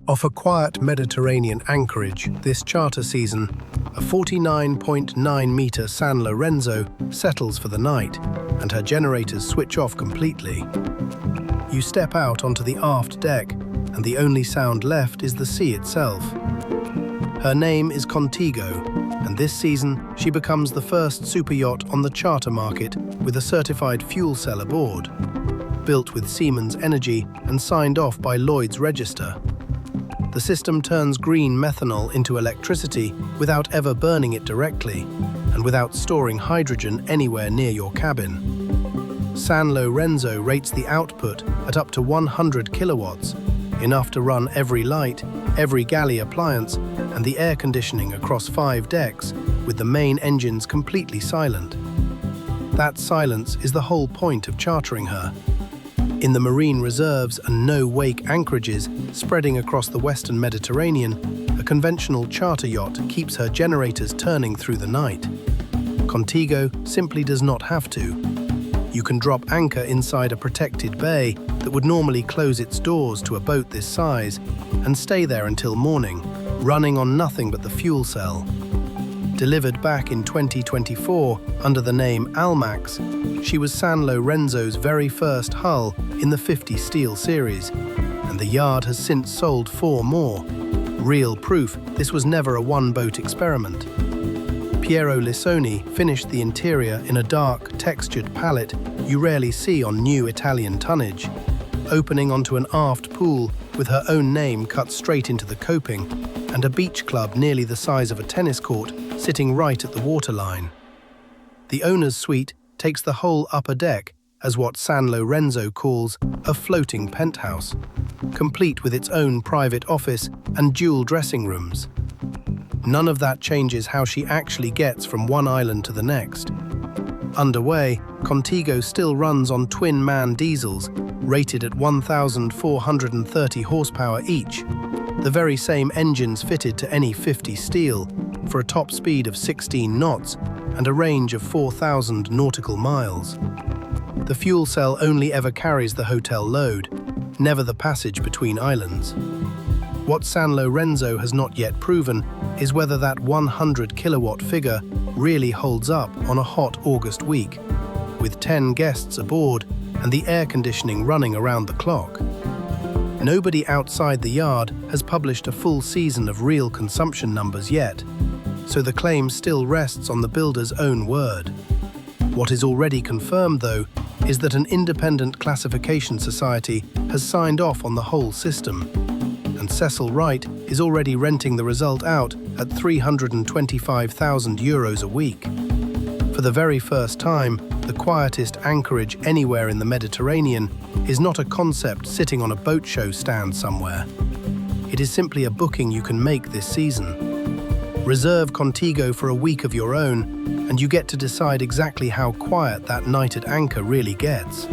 Off a quiet Mediterranean anchorage this charter season, a 49.9-meter Sanlorenzo settles for the night, and her generators switch off completely. You step out onto the aft deck, and the only sound left is the sea itself. Her name is Contigo, and this season she becomes the first superyacht on the charter market with a certified fuel cell aboard. Built with Siemens Energy and signed off by Lloyd's register. The system turns green methanol into electricity without ever burning it directly, and without storing hydrogen anywhere near your cabin. Sanlorenzo rates the output at up to 100 kilowatts, enough to run every light, every galley appliance, and the air conditioning across 5 decks, with the main engines completely silent. That silence is the whole point of chartering her. In the marine reserves and no-wake anchorages spreading across the western Mediterranean, a conventional charter yacht keeps her generators turning through the night. Contigo simply does not have to. You can drop anchor inside a protected bay that would normally close its doors to a boat this size and stay there until morning, running on nothing but the fuel cell. Delivered back in 2024 under the name Almax, she was Sanlorenzo's very first hull in the 50 steel series, and the yard has since sold 4 more. Real proof this was never a one-boat experiment. Piero Lissoni finished the interior in a dark, textured palette you rarely see on new Italian tonnage, opening onto an aft pool with her own name cut straight into the coping, and a beach club nearly the size of a tennis court sitting right at the waterline. The owner's suite takes the whole upper deck as what Sanlorenzo calls a floating penthouse, complete with its own private office and dual dressing rooms. None of that changes how she actually gets from one island to the next. Underway, Contigo still runs on twin-man diesels, rated at 1,430 horsepower each, the very same engines fitted to any 50 steel, for a top speed of 16 knots and a range of 4,000 nautical miles. The fuel cell only ever carries the hotel load, never the passage between islands. What Sanlorenzo has not yet proven is whether that 100 kilowatt figure really holds up on a hot August week, with 10 guests aboard and the air conditioning running around the clock. Nobody outside the yard has published a full season of real consumption numbers yet, so the claim still rests on the builder's own word. What is already confirmed, though, is that an independent classification society has signed off on the whole system, and Cecil Wright is already renting the result out at €325,000 a week. For the very first time, the quietest anchorage anywhere in the Mediterranean is not a concept sitting on a boat show stand somewhere. It is simply a booking you can make this season. Reserve Contigo for a week of your own, and you get to decide exactly how quiet that night at anchor really gets.